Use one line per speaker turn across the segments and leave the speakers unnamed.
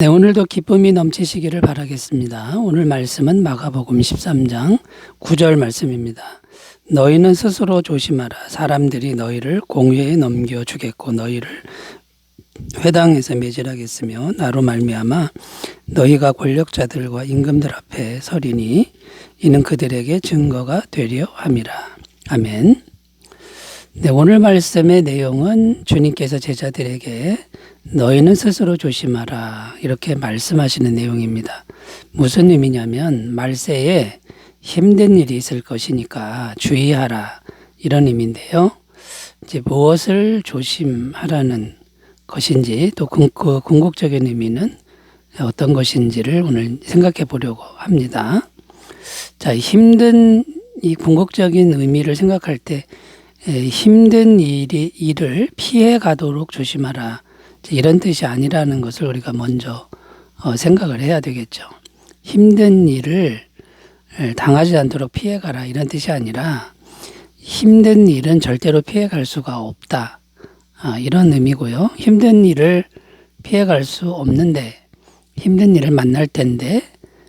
네, 오늘도 기쁨이 넘치시기를 바라겠습니다. 오늘 말씀은 마가복음 13장 9절 말씀입니다. 너희는 스스로 조심하라. 사람들이 너희를 공회에 넘겨주겠고 너희를 회당에서 매질하겠으며 나로 말미암아 너희가 권력자들과 임금들 앞에 서리니 이는 그들에게 증거가 되려 함이라. 아멘. 네, 오늘 말씀의 내용은 주님께서 제자들에게 너희는 스스로 조심하라 이렇게 말씀하시는 내용입니다. 무슨 의미냐면 말세에 힘든 일이 있을 것이니까 주의하라 이런 의미인데요. 이제 무엇을 조심하라는 것인지 또 그 궁극적인 의미는 어떤 것인지를 오늘 생각해 보려고 합니다. 자, 힘든 이 궁극적인 의미를 생각할 때 힘든 일을 피해 가도록 조심하라. 이런 뜻이 아니라는 것을 우리가 먼저 생각을 해야 되겠죠. 힘든 일을 당하지 않도록 피해가라 이런 뜻이 아니라 힘든 일은 절대로 피해갈 수가 없다. 이런 의미고요. 힘든 일을 피해갈 수 없는데 힘든 일을 만날 텐데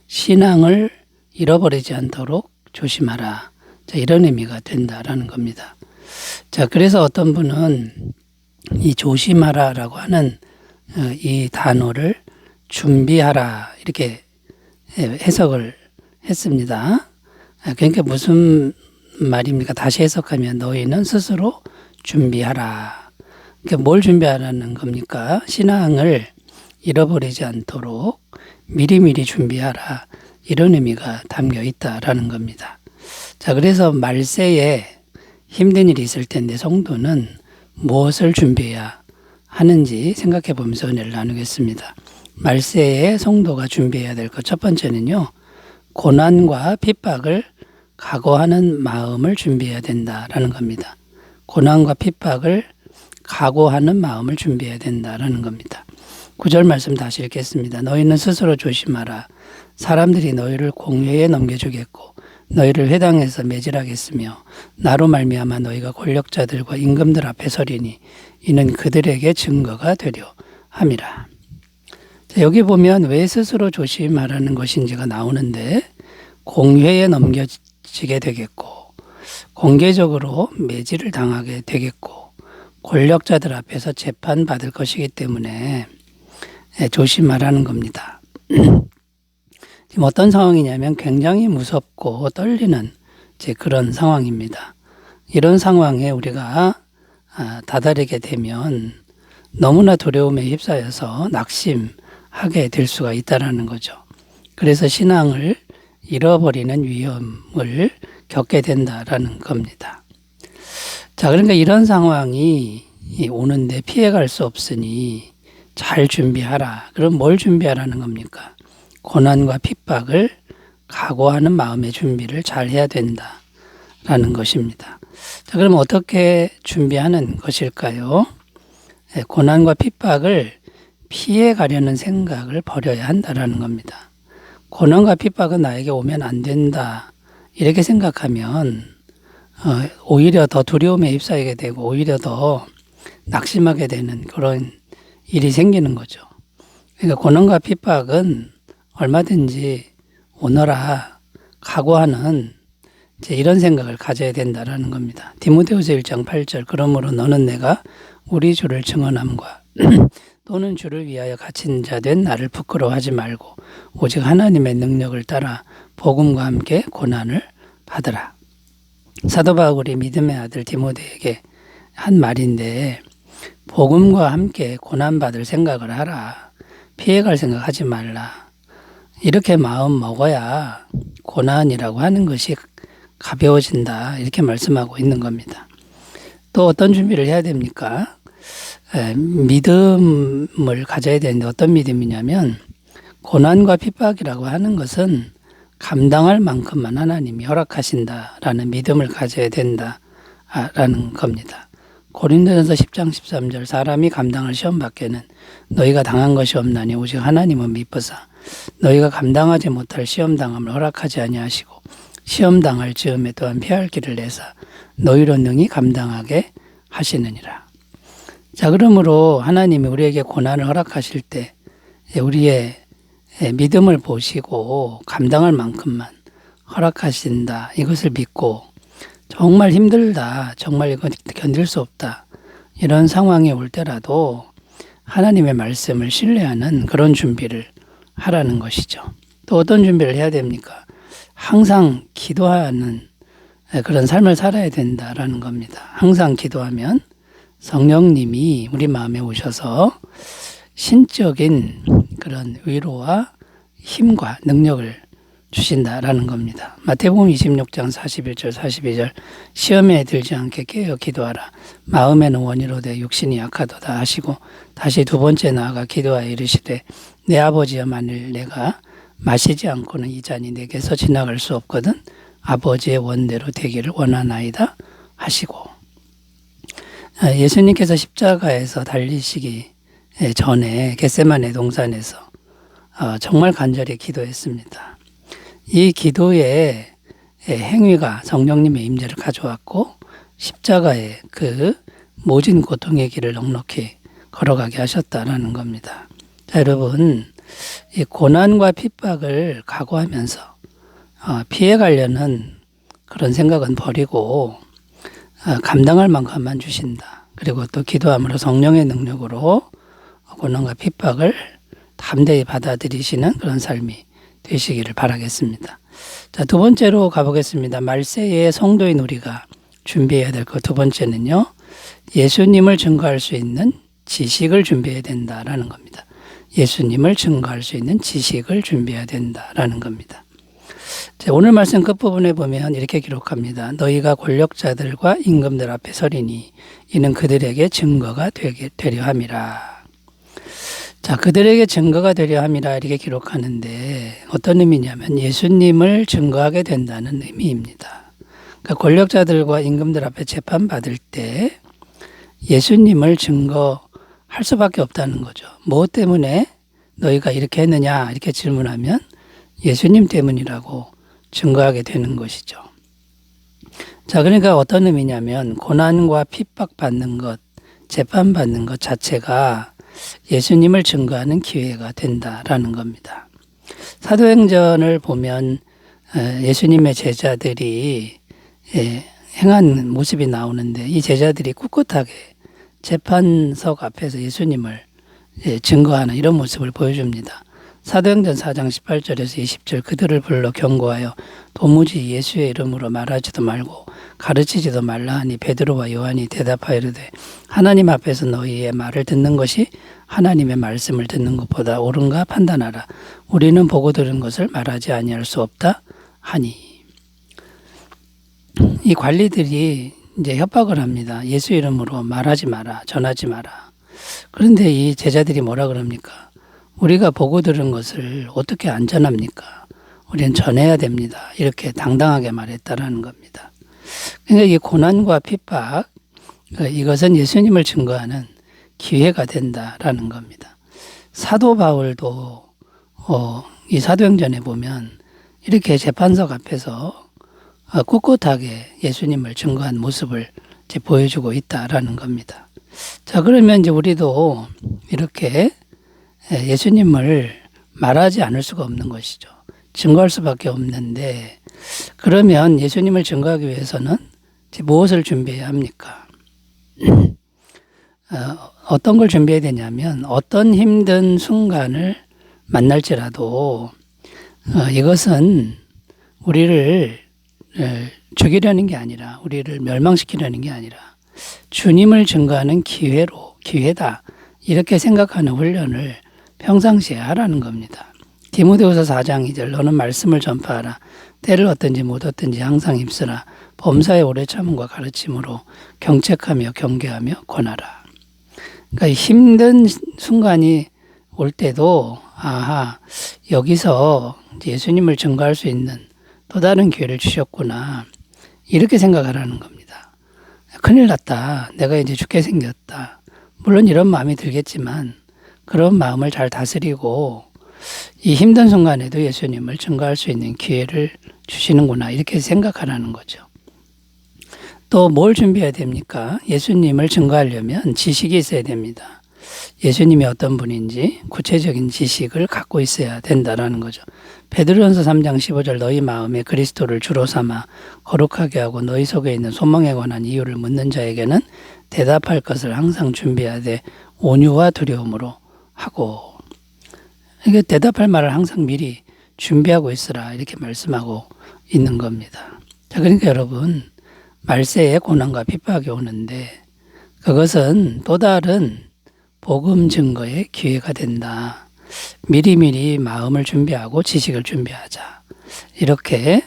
신앙을 잃어버리지 않도록 조심하라. 자, 이런 의미가 된다라는 겁니다. 자, 그래서 어떤 분은 이 조심하라라고 하는 이 단어를 준비하라 이렇게 해석을 했습니다. 그러니까 무슨 말입니까? 다시 해석하면 너희는 스스로 준비하라. 그러니까 뭘 준비하라는 겁니까? 신앙을 잃어버리지 않도록 미리미리 준비하라. 이런 의미가 담겨 있다라는 겁니다. 자, 그래서 말세에 힘든 일이 있을 텐데 성도는 무엇을 준비해야 하는지 생각해 보면서 은혜를 나누겠습니다. 말세에 성도가 준비해야 될 것 첫 번째는요. 고난과 핍박을 각오하는 마음을 준비해야 된다라는 겁니다. 고난과 핍박을 각오하는 마음을 준비해야 된다라는 겁니다. 9절 말씀 다시 읽겠습니다. 너희는 스스로 조심하라. 사람들이 너희를 공회에 넘겨주겠고 너희를 회당에서 매질하겠으며 나로 말미암아 너희가 권력자들과 임금들 앞에 서리니 이는 그들에게 증거가 되려 함이라. 자, 여기 보면 왜 스스로 조심하라는 것인지가 나오는데 공회에 넘겨지게 되겠고 공개적으로 매질을 당하게 되겠고 권력자들 앞에서 재판받을 것이기 때문에 조심하라는 겁니다. 지금 어떤 상황이냐면 굉장히 무섭고 떨리는 그런 상황입니다. 이런 상황에 우리가 다다르게 되면 너무나 두려움에 휩싸여서 낙심하게 될 수가 있다는 거죠. 그래서 신앙을 잃어버리는 위험을 겪게 된다라는 겁니다. 자, 그러니까 이런 상황이 오는데 피해갈 수 없으니 잘 준비하라. 그럼 뭘 준비하라는 겁니까? 고난과 핍박을 각오하는 마음의 준비를 잘 해야 된다라는 것입니다. 자, 그럼 어떻게 준비하는 것일까요? 고난과 핍박을 피해 가려는 생각을 버려야 한다라는 겁니다. 고난과 핍박은 나에게 오면 안 된다 이렇게 생각하면 오히려 더 두려움에 휩싸이게 되고 오히려 더 낙심하게 되는 그런 일이 생기는 거죠. 그러니까 고난과 핍박은 얼마든지 오너라 각오하는 이런 생각을 가져야 된다라는 겁니다. 디모데후서 1장 8절 그러므로 너는 내가 우리 주를 증언함과 또는 주를 위하여 갇힌 자 된 나를 부끄러워하지 말고 오직 하나님의 능력을 따라 복음과 함께 고난을 받으라. 사도 바울이 믿음의 아들 디모데에게 한 말인데 복음과 함께 고난받을 생각을 하라. 피해갈 생각하지 말라. 이렇게 마음 먹어야 고난이라고 하는 것이 가벼워진다. 이렇게 말씀하고 있는 겁니다. 또 어떤 준비를 해야 됩니까? 믿음을 가져야 되는데 어떤 믿음이냐면 고난과 핍박이라고 하는 것은 감당할 만큼만 하나님이 허락하신다라는 믿음을 가져야 된다라는 겁니다. 고린도전서 10장 13절 사람이 감당할 시험 밖에는 너희가 당한 것이 없나니 오직 하나님은 미쁘사 너희가 감당하지 못할 시험당함을 허락하지 아니하시고 시험당할 즈음에 또한 피할 길을 내사 너희로 능히 감당하게 하시느니라. 자, 그러므로 하나님이 우리에게 고난을 허락하실 때 우리의 믿음을 보시고 감당할 만큼만 허락하신다. 이것을 믿고 정말 힘들다. 정말 이거 견딜 수 없다. 이런 상황이 올 때라도 하나님의 말씀을 신뢰하는 그런 준비를 하라는 것이죠. 또 어떤 준비를 해야 됩니까? 항상 기도하는 그런 삶을 살아야 된다라는 겁니다. 항상 기도하면 성령님이 우리 마음에 오셔서 신적인 그런 위로와 힘과 능력을 주신다라는 겁니다. 마태복음 26장 41절 42절 시험에 들지 않게 깨어 기도하라. 마음에는 원이로되 육신이 약하도다 하시고 다시 두 번째 나아가 기도하여 이르시되 내 아버지여 만일 내가 마시지 않고는 이 잔이 내게서 지나갈 수 없거든 아버지의 원대로 되기를 원하나이다 하시고 예수님께서 십자가에서 달리시기 전에 겟세마네 동산에서 정말 간절히 기도했습니다. 이 기도의 행위가 성령님의 임재를 가져왔고 십자가의 그 모진 고통의 길을 넉넉히 걸어가게 하셨다라는 겁니다. 자, 여러분, 이 고난과 핍박을 각오하면서 피해가려는 그런 생각은 버리고 감당할 만큼만 주신다. 그리고 또 기도함으로 성령의 능력으로 고난과 핍박을 담대히 받아들이시는 그런 삶이 되시기를 바라겠습니다. 자, 두 번째로 가보겠습니다. 말세의 성도인 우리가 준비해야 될 것 두 번째는요. 예수님을 증거할 수 있는 지식을 준비해야 된다라는 겁니다. 예수님을 증거할 수 있는 지식을 준비해야 된다라는 겁니다. 자, 오늘 말씀 끝부분에 보면 이렇게 기록합니다. 너희가 권력자들과 임금들 앞에 서리니 이는 그들에게 증거가 되려 함이라. 자, 그들에게 증거가 되려 함이라 이렇게 기록하는데 어떤 의미냐면 예수님을 증거하게 된다는 의미입니다. 그러니까 권력자들과 임금들 앞에 재판받을 때 예수님을 증거할 수밖에 없다는 거죠. 무엇 때문에 너희가 이렇게 했느냐 이렇게 질문하면 예수님 때문이라고 증거하게 되는 것이죠. 자, 그러니까 어떤 의미냐면 고난과 핍박받는 것, 재판받는 것 자체가 예수님을 증거하는 기회가 된다라는 겁니다. 사도행전을 보면 예수님의 제자들이 행한 모습이 나오는데 이 제자들이 꿋꿋하게 재판석 앞에서 예수님을 증거하는 이런 모습을 보여줍니다. 사도행전 4장 18절에서 20절 그들을 불러 경고하여 도무지 예수의 이름으로 말하지도 말고 가르치지도 말라 하니 베드로와 요한이 대답하여 이르되 하나님 앞에서 너희의 말을 듣는 것이 하나님의 말씀을 듣는 것보다 옳은가 판단하라. 우리는 보고 들은 것을 말하지 아니할 수 없다 하니. 이 관리들이 이제 협박을 합니다. 예수 이름으로 말하지 마라, 전하지 마라. 그런데 이 제자들이 뭐라 그럽니까? 우리가 보고 들은 것을 어떻게 안 전합니까? 우리는 전해야 됩니다. 이렇게 당당하게 말했다라는 겁니다. 그러니까 이 고난과 핍박, 이것은 예수님을 증거하는 기회가 된다라는 겁니다. 사도 바울도 이 사도행전에 보면 이렇게 재판석 앞에서 꿋꿋하게 예수님을 증거한 모습을 이제 보여주고 있다라는 겁니다. 자, 그러면 이제 우리도 이렇게 예수님을 말하지 않을 수가 없는 것이죠. 증거할 수밖에 없는데 그러면 예수님을 증거하기 위해서는 무엇을 준비해야 합니까? 어떤 걸 준비해야 되냐면 어떤 힘든 순간을 만날지라도 이것은 우리를 죽이려는 게 아니라 우리를 멸망시키려는 게 아니라 주님을 증거하는 기회다 이렇게 생각하는 훈련을 평상시에 하라는 겁니다. 디모데후서 4장 2절 너는 말씀을 전파하라. 때를 얻든지 못 얻든지 항상 힘쓰라. 범사에 오래 참음과 가르침으로 경책하며 경계하며 권하라. 그러니까 힘든 순간이 올 때도 여기서 예수님을 증거할 수 있는 또 다른 기회를 주셨구나. 이렇게 생각하라는 겁니다. 큰일 났다. 내가 이제 죽게 생겼다. 물론 이런 마음이 들겠지만 그런 마음을 잘 다스리고 이 힘든 순간에도 예수님을 증거할 수 있는 기회를 주시는구나 이렇게 생각하라는 거죠. 또 뭘 준비해야 됩니까? 예수님을 증거하려면 지식이 있어야 됩니다. 예수님이 어떤 분인지 구체적인 지식을 갖고 있어야 된다라는 거죠. 베드로전서 3장 15절 너희 마음에 그리스도를 주로 삼아 거룩하게 하고 너희 속에 있는 소망에 관한 이유를 묻는 자에게는 대답할 것을 항상 준비하되 온유와 두려움으로 하고, 이게 대답할 말을 항상 미리 준비하고 있으라 이렇게 말씀하고 있는 겁니다. 자, 그러니까 여러분, 말세에 고난과 핍박이 오는데 그것은 또 다른 복음 증거의 기회가 된다. 미리미리 마음을 준비하고 지식을 준비하자. 이렇게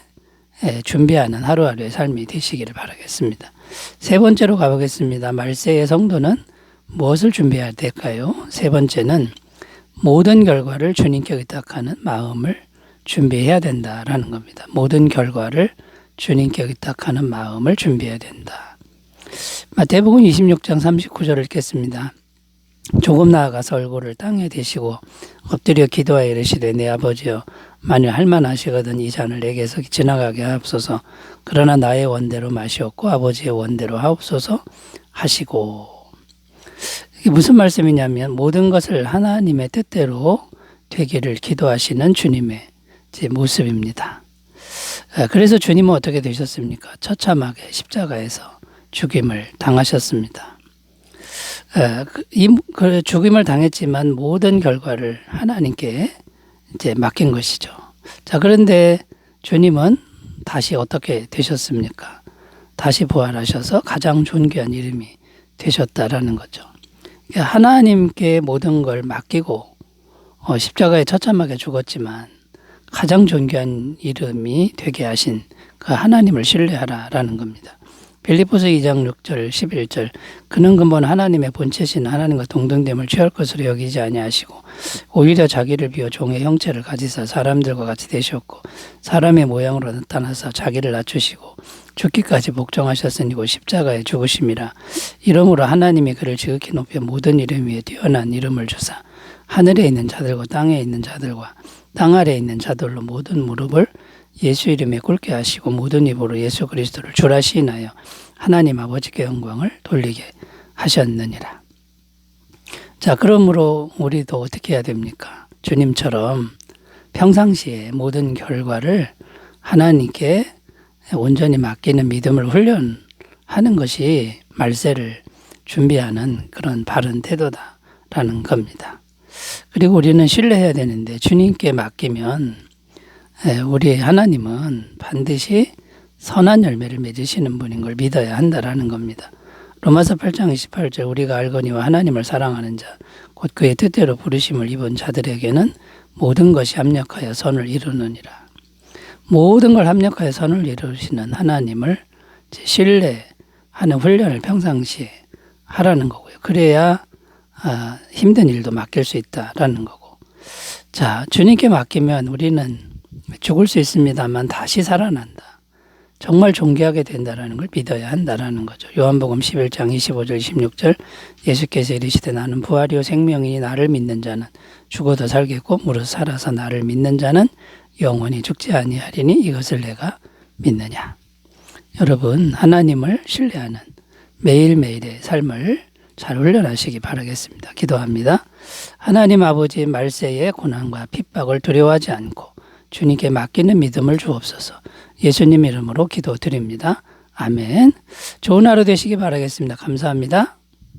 준비하는 하루하루의 삶이 되시기를 바라겠습니다. 세 번째로 가보겠습니다. 말세의 성도는 무엇을 준비해야 될까요? 세 번째는 모든 결과를 주님께 의탁하는 마음을 준비해야 된다라는 겁니다. 모든 결과를 주님께 의탁하는 마음을 준비해야 된다. 마태복음 26장 39절을 읽겠습니다. 조금 나아가서 얼굴을 땅에 대시고 엎드려 기도하여 이르시되 내 아버지여 만일 할만하시거든 이 잔을 내게서 지나가게 하옵소서. 그러나 나의 원대로 마시옵고 아버지의 원대로 하옵소서 하시고. 이게 무슨 말씀이냐면 모든 것을 하나님의 뜻대로 되기를 기도하시는 주님의 모습입니다. 그래서 주님은 어떻게 되셨습니까? 처참하게 십자가에서 죽임을 당하셨습니다. 그 죽임을 당했지만 모든 결과를 하나님께 이제 맡긴 것이죠. 자, 그런데 주님은 다시 어떻게 되셨습니까? 다시 부활하셔서 가장 존귀한 이름이 되셨다라는 거죠. 하나님께 모든 걸 맡기고 십자가에 처참하게 죽었지만 가장 존귀한 이름이 되게 하신 그 하나님을 신뢰하라라는 겁니다. 빌립보서 2장 6절 11절 그는 근본 하나님의 본체신 하나님과 동등됨을 취할 것으로 여기지 아니하시고 오히려 자기를 비워 종의 형체를 가지사 사람들과 같이 되셨고 사람의 모양으로 나타나서 자기를 낮추시고 죽기까지 복종하셨으니 십자가에 죽으심이라. 이러므로 하나님이 그를 지극히 높여 모든 이름 위에 뛰어난 이름을 주사 하늘에 있는 자들과 땅에 있는 자들과 땅 아래에 있는 자들로 모든 무릎을 예수 이름에 꿇게 하시고 모든 입으로 예수 그리스도를 주라 시인하여 하나님 아버지께 영광을 돌리게 하셨느니라. 자, 그러므로 우리도 어떻게 해야 됩니까? 주님처럼 평상시에 모든 결과를 하나님께 온전히 맡기는 믿음을 훈련하는 것이 말세를 준비하는 그런 바른 태도다라는 겁니다. 그리고 우리는 신뢰해야 되는데 주님께 맡기면 우리 하나님은 반드시 선한 열매를 맺으시는 분인 걸 믿어야 한다라는 겁니다. 로마서 8장 28절 우리가 알거니와 하나님을 사랑하는 자 곧 그의 뜻대로 부르심을 입은 자들에게는 모든 것이 합력하여 선을 이루느니라. 모든 걸 합력하여 선을 이루시는 하나님을 신뢰하는 훈련을 평상시에 하라는 거고요. 그래야 힘든 일도 맡길 수 있다라는 거고. 자, 주님께 맡기면 우리는 죽을 수 있습니다만 다시 살아난다. 정말 존귀하게 된다라는 걸 믿어야 한다라는 거죠. 요한복음 11장 25절 26절 예수께서 이르시되 나는 부활이요 생명이니 나를 믿는 자는 죽어도 살겠고 무릇 살아서 나를 믿는 자는 영원히 죽지 아니하리니 이것을 내가 믿느냐. 여러분, 하나님을 신뢰하는 매일매일의 삶을 잘 훈련하시기 바라겠습니다. 기도합니다. 하나님 아버지, 말세의 고난과 핍박을 두려워하지 않고 주님께 맡기는 믿음을 주옵소서. 예수님 이름으로 기도드립니다. 아멘. 좋은 하루 되시기 바라겠습니다. 감사합니다.